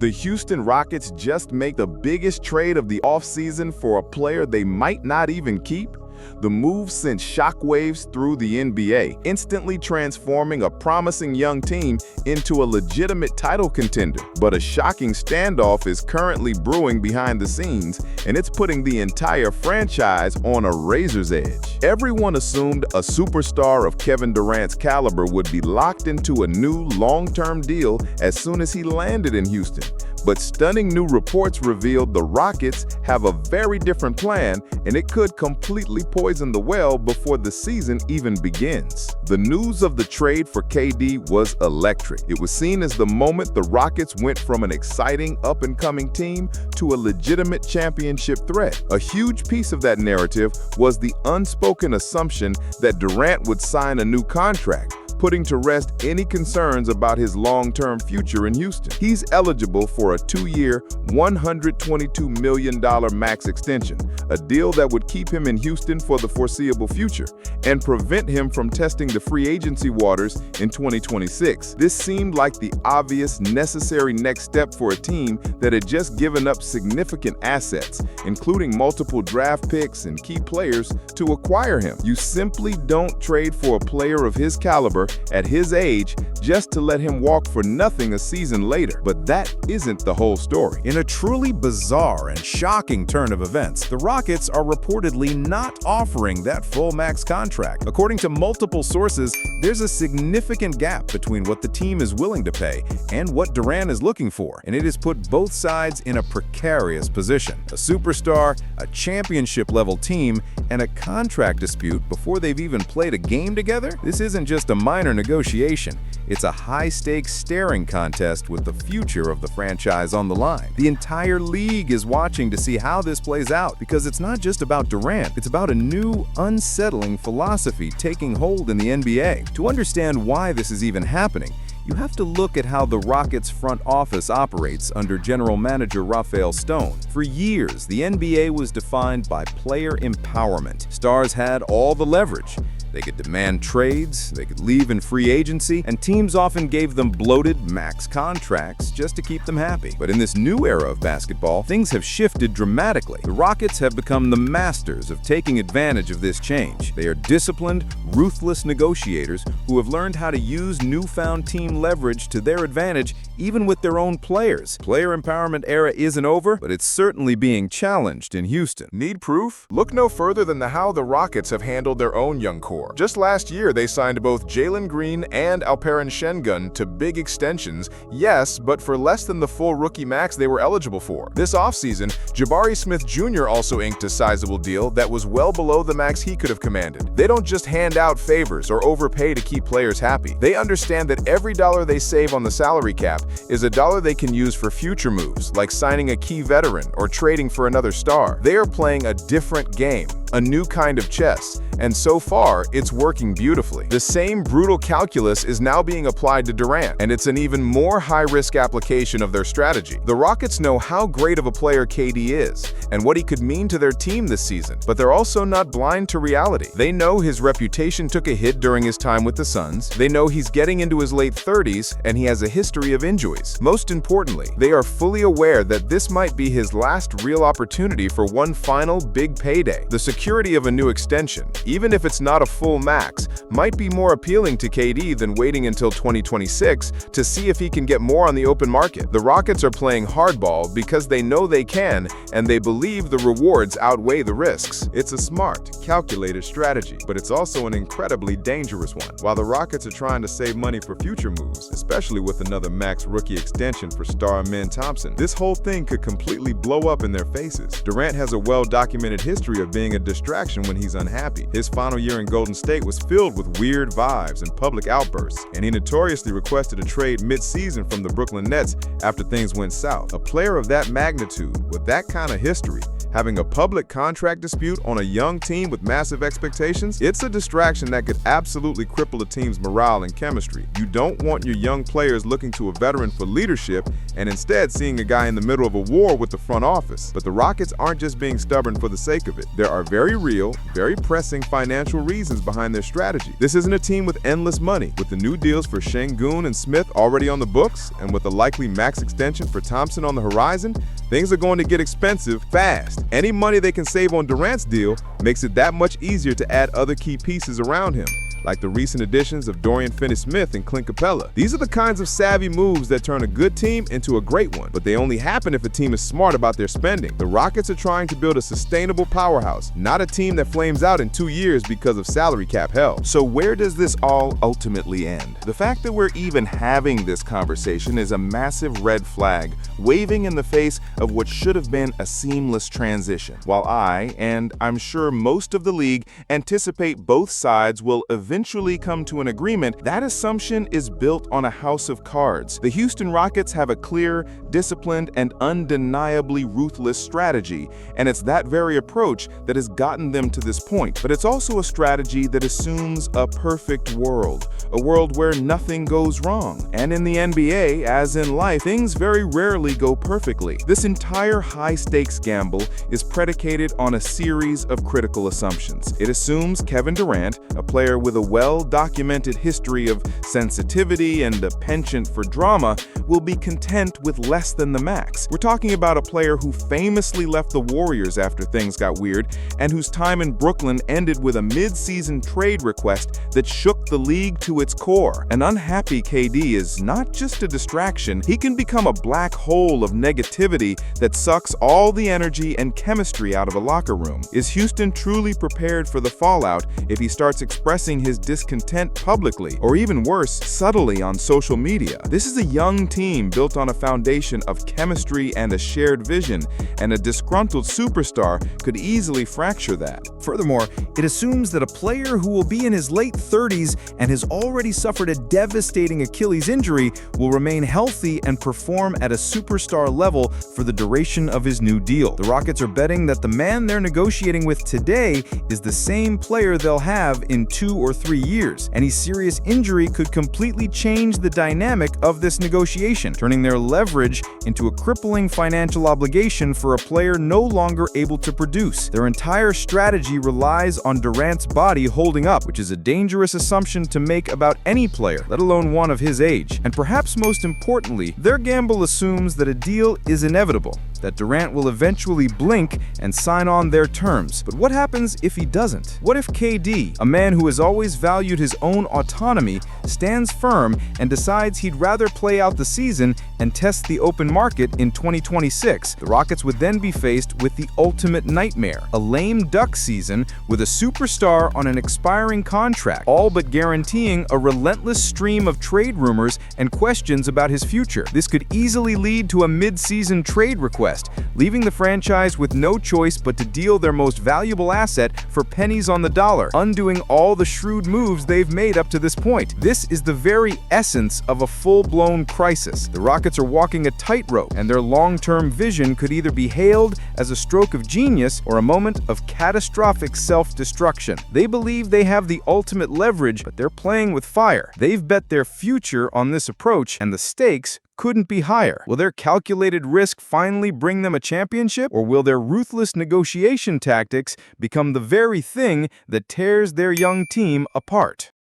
The Houston Rockets just make the biggest trade of the offseason for a player they might not even keep. The move sent shockwaves through the NBA, instantly transforming a promising young team into a legitimate title contender. But a shocking standoff is currently brewing behind the scenes, and it's putting the entire franchise on a razor's edge. Everyone assumed a superstar of Kevin Durant's caliber would be locked into a new long-term deal as soon as he landed in Houston. But stunning new reports revealed the Rockets have a very different plan, and it could completely poison the well before the season even begins. The news of the trade for KD was electric. It was seen as the moment the Rockets went from an exciting up-and-coming team to a legitimate championship threat. A huge piece of that narrative was the unspoken assumption that Durant would sign a new contract, putting to rest any concerns about his long-term future in Houston. He's eligible for a 2-year, $122 million max extension, a deal that would keep him in Houston for the foreseeable future and prevent him from testing the free agency waters in 2026. This seemed like the obvious, necessary next step for a team that had just given up significant assets, including multiple draft picks and key players, to acquire him. You simply don't trade for a player of his caliber at his age just to let him walk for nothing a season later. But that isn't the whole story. In a truly bizarre and shocking turn of events, the Rockets are reportedly not offering that full max contract. According to multiple sources, there's a significant gap between what the team is willing to pay and what Durant is looking for, and it has put both sides in a precarious position. A superstar, a championship-level team, and a contract dispute before they've even played a game together? This isn't just a minor negotiation. It's a high-stakes staring contest with the future of the franchise on the line. The entire league is watching to see how this plays out, because it's not just about Durant, it's about a new, unsettling philosophy taking hold in the NBA. To understand why this is even happening, you have to look at how the Rockets' front office operates under general manager Rafael Stone. For years, the NBA was defined by player empowerment. Stars had all the leverage. They could demand trades, they could leave in free agency, and teams often gave them bloated max contracts just to keep them happy. But in this new era of basketball, things have shifted dramatically. The Rockets have become the masters of taking advantage of this change. They are disciplined, ruthless negotiators who have learned how to use newfound team leverage to their advantage, even with their own players. Player empowerment era isn't over, but it's certainly being challenged in Houston. Need proof? Look no further than how the Rockets have handled their own young core. Just last year, they signed both Jalen Green and Alperen Şengün to big extensions, yes, but for less than the full rookie max they were eligible for. This offseason, Jabari Smith Jr. also inked a sizable deal that was well below the max he could have commanded. They don't just hand out favors or overpay to keep players happy. They understand that every dollar they save on the salary cap is a dollar they can use for future moves, like signing a key veteran or trading for another star. They are playing a different game, a new kind of chess, and so far, it's working beautifully. The same brutal calculus is now being applied to Durant, and it's an even more high-risk application of their strategy. The Rockets know how great of a player KD is, and what he could mean to their team this season, but they're also not blind to reality. They know his reputation took a hit during his time with the Suns. They know he's getting into his late 30s, and he has a history of injuries. Most importantly, they are fully aware that this might be his last real opportunity for one final big payday. The security of a new extension, even if it's not a full max, might be more appealing to KD than waiting until 2026 to see if he can get more on the open market. The Rockets are playing hardball because they know they can, and they believe the rewards outweigh the risks. It's a smart, calculated strategy, but it's also an incredibly dangerous one. While the Rockets are trying to save money for future moves, especially with another max rookie extension for star Amen Thompson, this whole thing could completely blow up in their faces. Durant has a well-documented history of being a distraction when he's unhappy. His final year in Golden State was filled with weird vibes and public outbursts, and he notoriously requested a trade mid-season from the Brooklyn Nets after things went south. A player of that magnitude, with that kind of history, having a public contract dispute on a young team with massive expectations, it's a distraction that could absolutely cripple a team's morale and chemistry. You don't want your young players looking to a veteran for leadership and instead seeing a guy in the middle of a war with the front office. But the Rockets aren't just being stubborn for the sake of it. There are very real, very pressing financial reasons behind their strategy. This isn't a team with endless money. With the new deals for Şengün and Smith already on the books, and with a likely max extension for Thompson on the horizon, things are going to get expensive fast. Any money they can save on Durant's deal makes it that much easier to add other key pieces around him, like the recent additions of Dorian Finney-Smith and Clint Capella. These are the kinds of savvy moves that turn a good team into a great one, but they only happen if a team is smart about their spending. The Rockets are trying to build a sustainable powerhouse, not a team that flames out in 2 years because of salary cap hell. So where does this all ultimately end? The fact that we're even having this conversation is a massive red flag, waving in the face of what should have been a seamless transition. While I, and I'm sure most of the league, anticipate both sides will eventually come to an agreement, that assumption is built on a house of cards. The Houston Rockets have a clear, disciplined, and undeniably ruthless strategy, and it's that very approach that has gotten them to this point. But it's also a strategy that assumes a perfect world, a world where nothing goes wrong. And in the NBA, as in life, things very rarely go perfectly. This entire high-stakes gamble is predicated on a series of critical assumptions. It assumes Kevin Durant, a player with a well-documented history of sensitivity and a penchant for drama, will be content with less than the max. We're talking about a player who famously left the Warriors after things got weird, and whose time in Brooklyn ended with a mid-season trade request that shook the league to its core. An unhappy KD is not just a distraction, he can become a black hole of negativity that sucks all the energy and chemistry out of a locker room. Is Houston truly prepared for the fallout if he starts expressing his discontent publicly, or even worse, subtly on social media? This is a young team built on a foundation of chemistry and a shared vision, and a disgruntled superstar could easily fracture that. Furthermore, it assumes that a player who will be in his late 30s and has already suffered a devastating Achilles injury will remain healthy and perform at a superstar level for the duration of his new deal. The Rockets are betting that the man they're negotiating with today is the same player they'll have in 2 or 3 years. Any serious injury could completely change the dynamic of this negotiation, turning their leverage into a crippling financial obligation for a player no longer able to produce. Their entire strategy relies on Durant's body holding up, which is a dangerous assumption to make about any player, let alone one of his age. And perhaps most importantly, their gamble assumes that a deal is inevitable, that Durant will eventually blink and sign on their terms. But what happens if he doesn't? What if KD, a man who has always valued his own autonomy, stands firm and decides he'd rather play out the season and test the open market in 2026? The Rockets would then be faced with the ultimate nightmare, a lame duck season with a superstar on an expiring contract, all but guaranteeing a relentless stream of trade rumors and questions about his future. This could easily lead to a mid-season trade request, leaving the franchise with no choice but to deal their most valuable asset for pennies on the dollar, undoing all the shrewd moves they've made up to this point. This is the very essence of a full-blown crisis. The Rockets are walking a tightrope, and their long-term vision could either be hailed as a stroke of genius or a moment of catastrophic self-destruction. They believe they have the ultimate leverage, but they're playing with fire. They've bet their future on this approach, and the stakes couldn't be higher. Will their calculated risk finally bring them a championship, or will their ruthless negotiation tactics become the very thing that tears their young team apart?